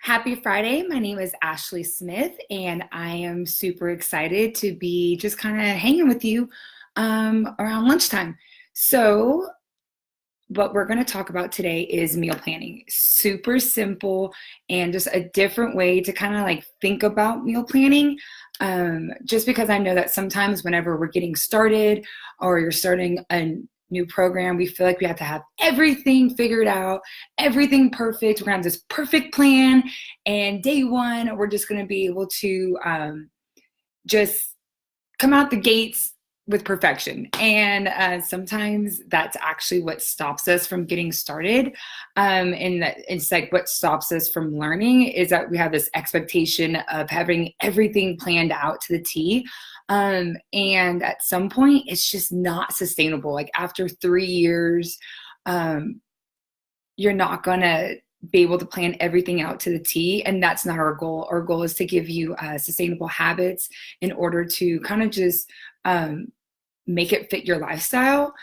Happy Friday. My name is Ashley Smith, and I am super excited to be just kind of hanging with you around lunchtime. So, what we're going to talk about today is meal planning. Super simple and just a different way to kind of like think about meal planning. Just because I know that sometimes whenever we're getting started or you're starting a new program, we feel like we have to have everything figured out, everything perfect. We're going to have this perfect plan. And day one, we're just going to be able to just come out the gates with perfection. And sometimes that's actually what stops us from getting started. And that it's like what stops us from learning is that we have this expectation of having everything planned out to the T. And at some point, it's just not sustainable. Like after 3 years, you're not going to be able to plan everything out to the T. And that's not our goal. Our goal is to give you sustainable habits in order to kind of just make it fit your lifestyle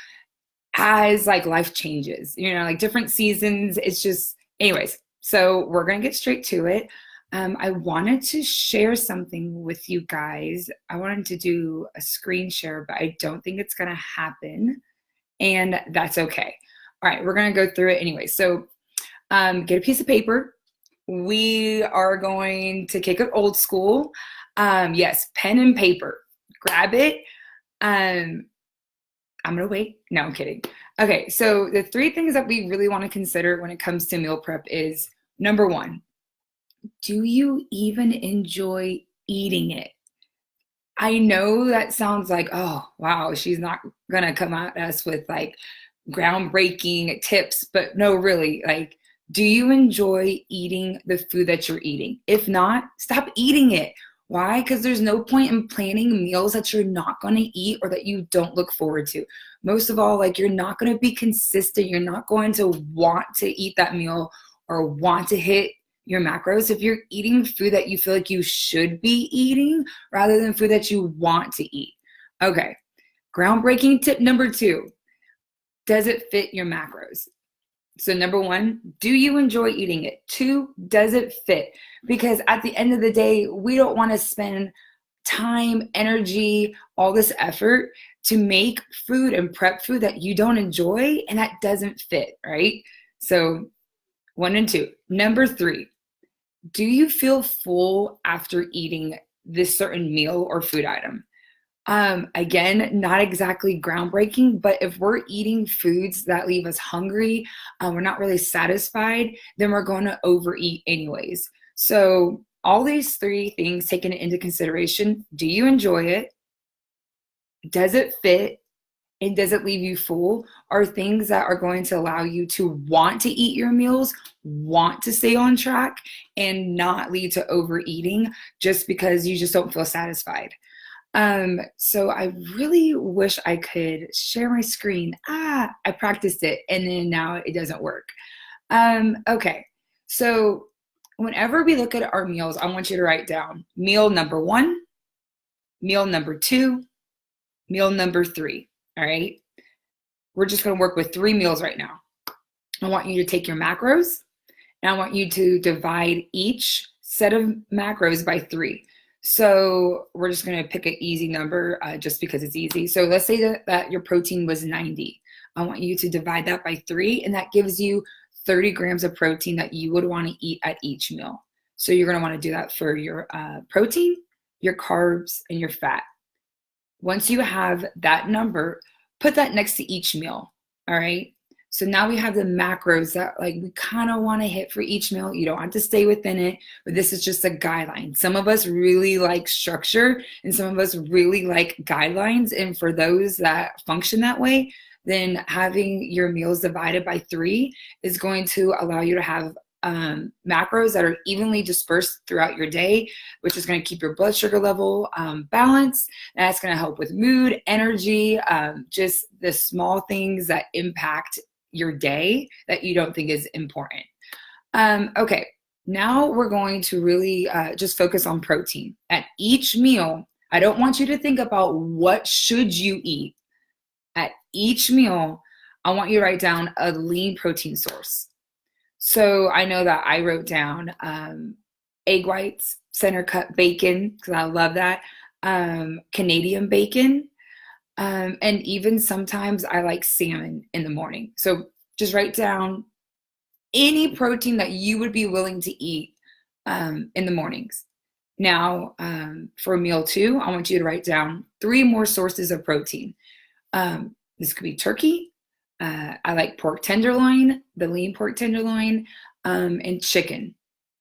as like life changes, like different seasons. It's just, anyways, so we're going to get straight to it. I wanted to share something with you guys. I wanted to do a screen share, but I don't think it's going to happen. And that's okay. All right, we're going to go through it anyway. So get a piece of paper. We are going to kick it old school. Yes, pen and paper. Grab it. I'm going to wait. No, I'm kidding. Okay, so the 3 things that we really want to consider when it comes to meal prep is, number 1, do you even enjoy eating it? I know that sounds like, oh, wow, she's not going to come at us with like groundbreaking tips, but no, really, like, do you enjoy eating the food that you're eating? If not, stop eating it. Why? Because there's no point in planning meals that you're not going to eat or that you don't look forward to. Most of all, like, you're not going to be consistent. You're not going to want to eat that meal or want to hit your macros if you're eating food that you feel like you should be eating rather than food that you want to eat. Okay, groundbreaking tip number 2. Does it fit your macros? So number 1, do you enjoy eating it? 2, does it fit? Because at the end of the day, we don't want to spend time, energy, all this effort to make food and prep food that you don't enjoy and that doesn't fit, right? So 1 and 2. Number 3, do you feel full after eating this certain meal or food item? Again, not exactly groundbreaking, but if we're eating foods that leave us hungry, we're not really satisfied, then we're going to overeat anyways. So all these 3 things taken into consideration, do you enjoy it? Does it fit? And does it leave you full? Are things that are going to allow you to want to eat your meals, want to stay on track, and not lead to overeating just because you just don't feel satisfied. So I really wish I could share my screen. I practiced it and then now it doesn't work. Okay, so whenever we look at our meals, I want you to write down meal number 1, meal number 2, meal number 3. All right, we're just going to work with 3 meals right now. I want you to take your macros and I want you to divide each set of macros by 3. So we're just going to pick an easy number just because it's easy. So let's say that your protein was 90. I want you to divide that by 3, and that gives you 30 grams of protein that you would want to eat at each meal. So you're going to want to do that for your protein, your carbs, and your fat. Once you have that number, put that next to each meal, all right? So now we have the macros that like we kind of want to hit for each meal. You don't have to stay within it, but this is just a guideline. Some of us really like structure and some of us really like guidelines. And for those that function that way, then having your meals divided by 3 is going to allow you to have macros that are evenly dispersed throughout your day, which is going to keep your blood sugar level balanced. And that's going to help with mood, energy, just the small things that impact your day that you don't think is important. Okay, now we're going to really just focus on protein. At each meal, I don't want you to think about what should you eat. At each meal, I want you to write down a lean protein source. So I know that I wrote down egg whites, center cut bacon, because I love that, Canadian bacon, and even sometimes I like salmon in the morning. So just write down any protein that you would be willing to eat in the mornings. Now, for meal two, I want you to write down three more sources of protein. This could be turkey. I like pork tenderloin, the lean pork tenderloin, and chicken.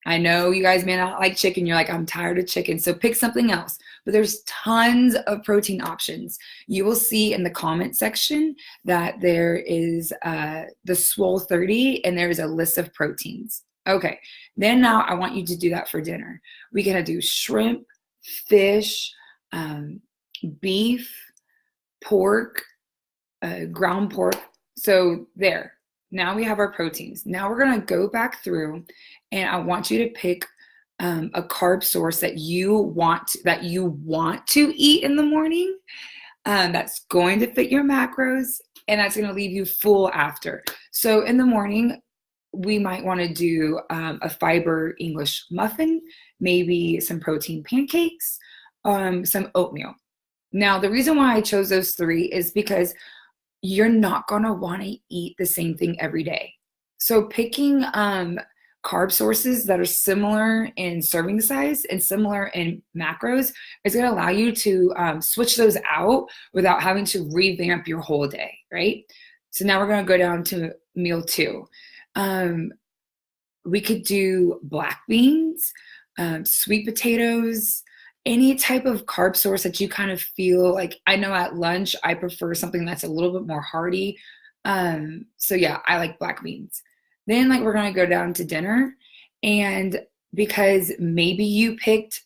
I know you guys may not like chicken. You're like, I'm tired of chicken. So pick something else. But there's tons of protein options. You will see in the comment section that there is the Swole 30 and there's a list of proteins. Okay, then now I want you to do that for dinner. We're gonna do shrimp, fish, beef, pork, ground pork. So there. Now we have our proteins. Now we're gonna go back through, and I want you to pick a carb source that you want to eat in the morning. That's going to fit your macros, and that's going to leave you full after. So in the morning, we might want to do a fiber English muffin, maybe some protein pancakes, some oatmeal. Now, the reason why I chose those three is because you're not going to want to eat the same thing every day. So picking carb sources that are similar in serving size and similar in macros is going to allow you to switch those out without having to revamp your whole day, right? So now we're going to go down to meal two. We could do black beans, sweet potatoes, any type of carb source that you kind of feel like. I know at lunch, I prefer something that's a little bit more hearty. So yeah, I like black beans. Then like we're going to go down to dinner, and because maybe you picked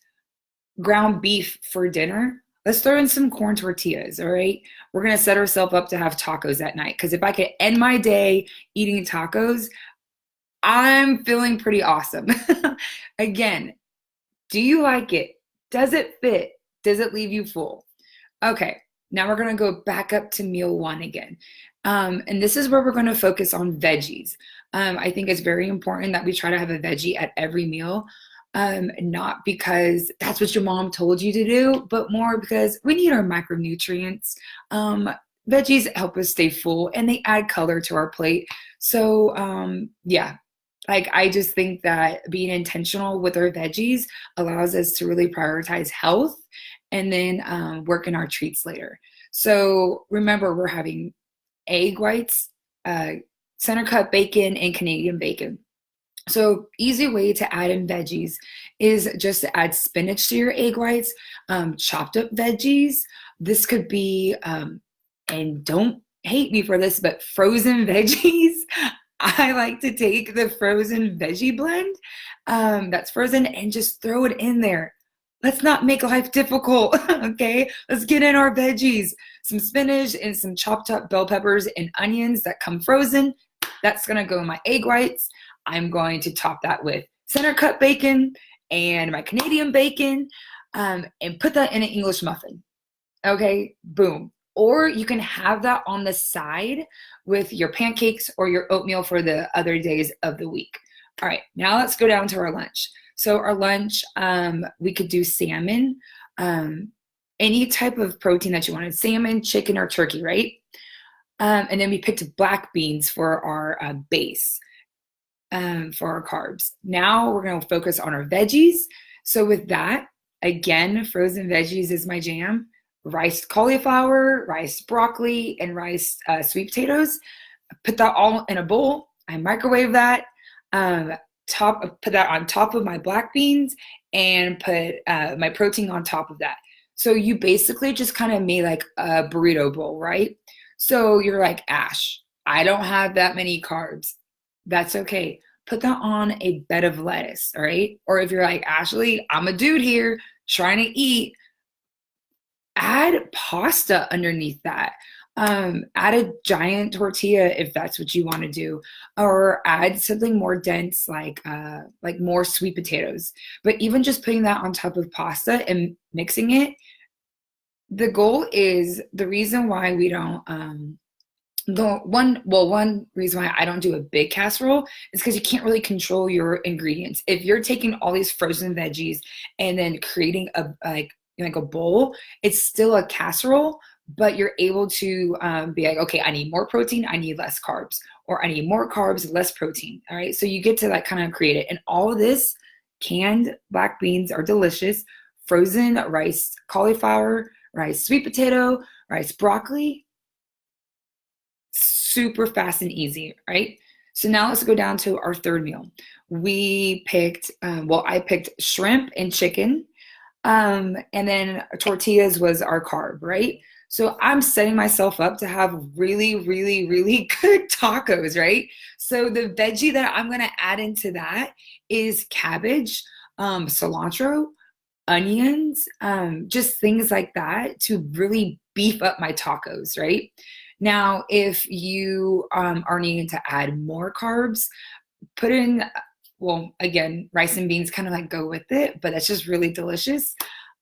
ground beef for dinner, let's throw in some corn tortillas, all right? We're going to set ourselves up to have tacos at night, because if I could end my day eating tacos, I'm feeling pretty awesome. Again, do you like it? Does it fit? Does it leave you full? Okay, now we're going to go back up to meal one again. And this is where we're going to focus on veggies. I think it's very important that we try to have a veggie at every meal, not because that's what your mom told you to do, but more because we need our micronutrients. Veggies help us stay full, and they add color to our plate. So yeah, like I just think that being intentional with our veggies allows us to really prioritize health and then work in our treats later. So remember, we're having egg whites, center cut bacon, and Canadian bacon. So easy way to add in veggies is just to add spinach to your egg whites, chopped up veggies. This could be, and don't hate me for this, but frozen veggies. I like to take the frozen veggie blend that's frozen and just throw it in there. Let's not make life difficult, okay? Let's get in our veggies. Some spinach and some chopped up bell peppers and onions that come frozen. That's gonna go in my egg whites. I'm going to top that with center cut bacon and my Canadian bacon, and put that in an English muffin. Okay, boom. Or you can have that on the side with your pancakes or your oatmeal for the other days of the week. All right, now let's go down to our lunch. So our lunch, we could do salmon, any type of protein that you wanted, salmon, chicken, or turkey, right? And then we picked black beans for our base, for our carbs. Now we're going to focus on our veggies. So with that, again, frozen veggies is my jam. Riced cauliflower, riced broccoli, and riced sweet potatoes. Put that all in a bowl. I microwave that. Put that on top of my black beans, and put my protein on top of that. So you basically just kind of made like a burrito bowl, right? So you're like, Ash, I don't have that many carbs. That's okay. Put that on a bed of lettuce, all right? Or if you're like, Ashley, I'm a dude here trying to eat, add pasta underneath that. Add a giant tortilla if that's what you want to do, or add something more dense like more sweet potatoes. But even just putting that on top of pasta and mixing it, the goal is, the reason why we don't One reason why I don't do a big casserole is because you can't really control your ingredients. If you're taking all these frozen veggies and then creating like a bowl, it's still a casserole, but you're able to be like, okay, I need more protein, I need less carbs, or I need more carbs, less protein. All right, so you get to like kind of create it, and all of this canned black beans are delicious. Frozen rice, cauliflower, rice, sweet potato, rice, broccoli, super fast and easy, right? So now let's go down to our third meal. We picked, I picked shrimp and chicken, and then tortillas was our carb, right? So I'm setting myself up to have really, really, really good tacos, right? So the veggie that I'm gonna add into that is cabbage, cilantro, onions, just things like that to really beef up my tacos, right? Now, if you are needing to add more carbs, put in, well, again, rice and beans kind of like go with it, but that's just really delicious.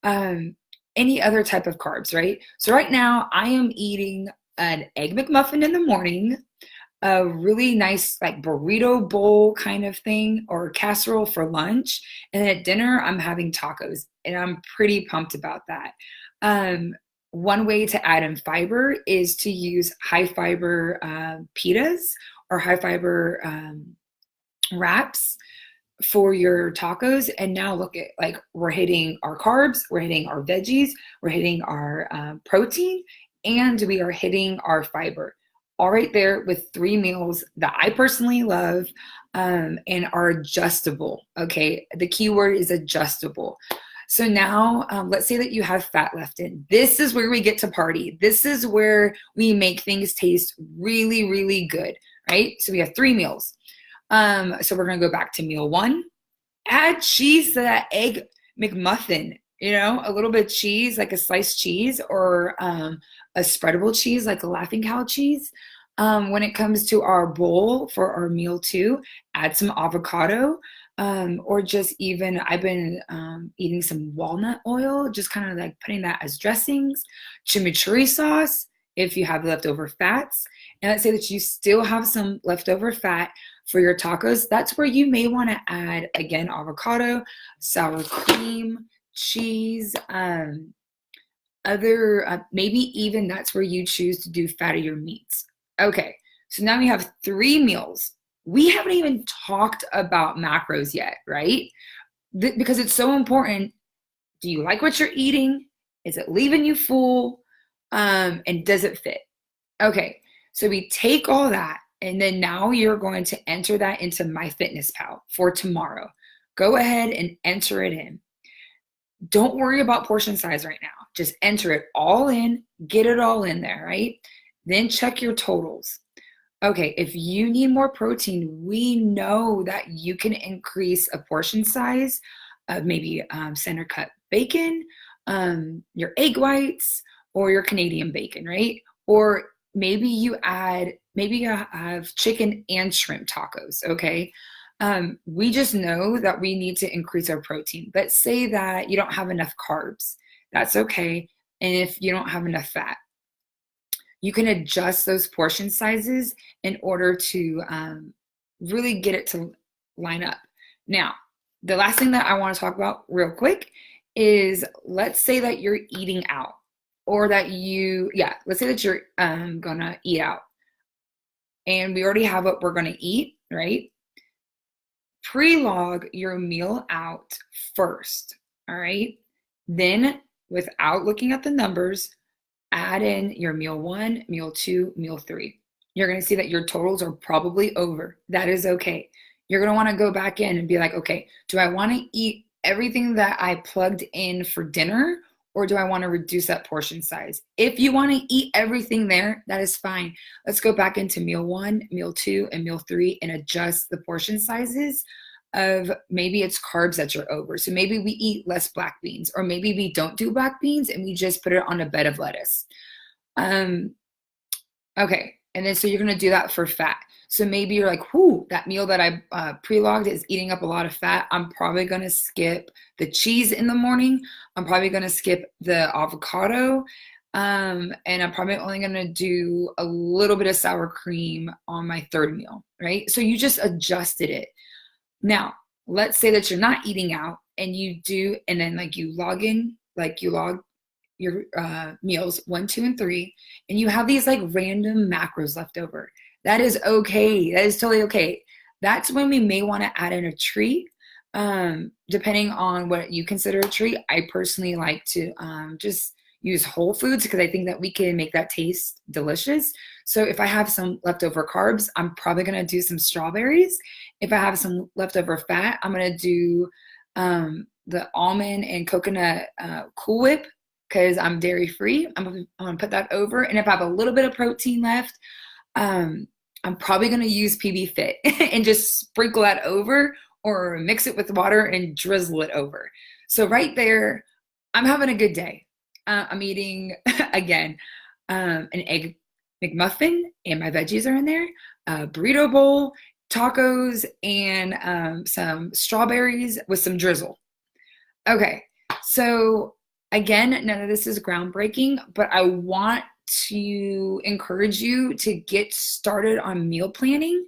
Um, any other type of carbs, right? So right now I am eating an egg McMuffin in the morning, a really nice like burrito bowl kind of thing or casserole for lunch. And then at dinner, I'm having tacos and I'm pretty pumped about that. One way to add in fiber is to use high fiber pitas or high fiber wraps for your tacos. And now look at like we're hitting our carbs, we're hitting our veggies, we're hitting our protein, and we are hitting our fiber. All right there with 3 meals that I personally love and are adjustable. Okay, the key word is adjustable. So now let's say that you have fat left in. This is where we get to party. This is where we make things taste really, really good, right? So we have 3 meals. So we're gonna go back to meal 1. Add cheese to that egg McMuffin, a little bit of cheese, like a sliced cheese or a spreadable cheese, like a Laughing Cow cheese. When it comes to our bowl for our meal 2, add some avocado or just even, I've been eating some walnut oil, just kind of like putting that as dressings, chimichurri sauce if you have leftover fats. And let's say that you still have some leftover fat for your tacos. That's where you may want to add, again, avocado, sour cream, cheese, maybe even that's where you choose to do fattier meats. Okay, so now we have 3 meals. We haven't even talked about macros yet, right? Because it's so important. Do you like what you're eating? Is it leaving you full? And does it fit? Okay, so we take all that, and then now you're going to enter that into MyFitnessPal for tomorrow. Go ahead and enter it in. Don't worry about portion size right now. Just enter it all in, get it all in there, right? Then check your totals. Okay, if you need more protein, we know that you can increase a portion size of maybe center cut bacon, your egg whites, or your Canadian bacon, right? Or maybe you have chicken and shrimp tacos, okay? We just know that we need to increase our protein. But say that you don't have enough carbs, that's okay. And if you don't have enough fat, you can adjust those portion sizes in order to really get it to line up. Now, the last thing that I want to talk about real quick is, let's say that you're eating out, or that let's say that you're gonna eat out and we already have what we're gonna eat, right? Pre-log your meal out first, all right? Then, without looking at the numbers, add in your meal 1, meal 2, meal 3. You're going to see that your totals are probably over. That is okay. You're going to want to go back in and be like, okay, do I want to eat everything that I plugged in for dinner, or do I want to reduce that portion size? If you want to eat everything there, that is fine. Let's go back into meal 1, meal 2, and meal 3 and adjust the portion sizes of maybe it's carbs that you're over. So maybe we eat less black beans, or maybe we don't do black beans and we just put it on a bed of lettuce. Okay, and then so you're gonna do that for fat. So maybe you're like, whoo, that meal that I pre-logged is eating up a lot of fat. I'm probably gonna skip the cheese in the morning. I'm probably gonna skip the avocado. And I'm probably only gonna do a little bit of sour cream on my third meal, right? So you just adjusted it. Now, let's say that you're not eating out and you do, and then like you log in, like you log your meals 1, 2, and 3, and you have these like random macros left over. That is okay. That is totally okay. That's when we may want to add in a treat, depending on what you consider a treat. I personally like to just use whole foods because I think that we can make that taste delicious. So if I have some leftover carbs, I'm probably going to do some strawberries. If I have some leftover fat, I'm going to do the almond and coconut Cool Whip because I'm dairy free. I'm gonna put that over. And if I have a little bit of protein left, I'm probably gonna use PB Fit and just sprinkle that over or mix it with water and drizzle it over. So right there, I'm having a good day. I'm eating again an egg McMuffin and my veggies are in there, a burrito bowl, tacos, and some strawberries with some drizzle. Okay, so again, none of this is groundbreaking, but I want to encourage you to get started on meal planning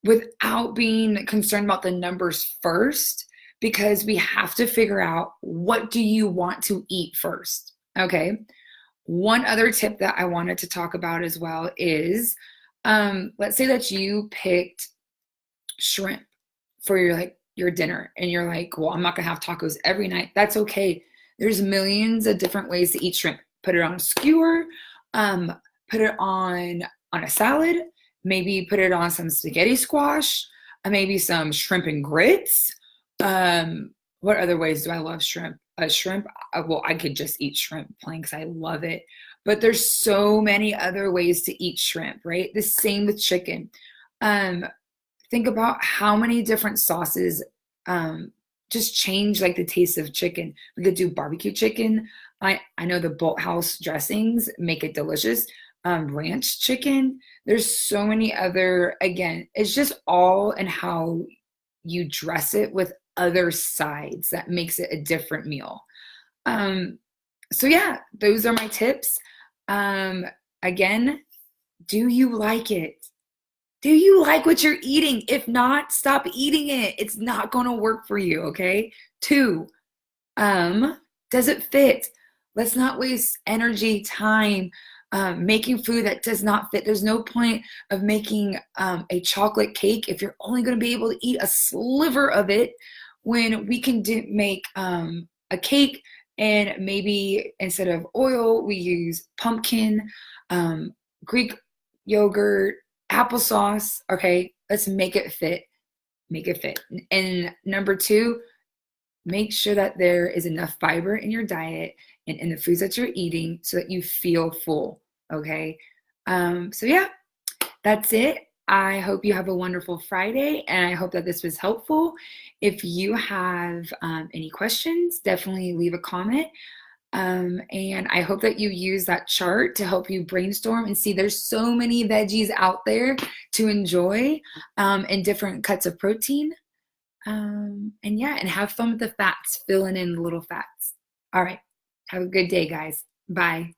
without being concerned about the numbers first, because we have to figure out what do you want to eat first. Okay. One other tip that I wanted to talk about as well is let's say that you picked shrimp for your dinner and you're like, well, I'm not gonna have tacos every night. That's okay. There's millions of different ways to eat shrimp. Put it on a skewer, put it on a salad, maybe put it on some spaghetti squash, maybe some shrimp and grits. What other ways do I love shrimp? Shrimp, well, I could just eat shrimp plain because I love it. But there's so many other ways to eat shrimp, right? The same with chicken. Think about how many different sauces just change like the taste of chicken. We could do barbecue chicken. I know the Bolt House dressings make it delicious. Ranch chicken. There's so many other, again, it's just all in how you dress it with other sides that makes it a different meal. So yeah, those are my tips. Again, do you like it? Do you like what you're eating? If not, stop eating it. It's not going to work for you, okay? 2, does it fit? Let's not waste energy, time, making food that does not fit. There's no point of making a chocolate cake if you're only going to be able to eat a sliver of it, when we can make a cake and maybe instead of oil, we use pumpkin, Greek yogurt, applesauce. Okay, let's make it fit. Make it fit. And number 2, make sure that there is enough fiber in your diet and in the foods that you're eating so that you feel full. Okay. So yeah, that's it. I hope you have a wonderful Friday, and I hope that this was helpful. If you have any questions, definitely leave a comment. And I hope that you use that chart to help you brainstorm and see there's so many veggies out there to enjoy, and different cuts of protein. And yeah, and have fun with the fats, filling in the little fats. All right. Have a good day, guys. Bye.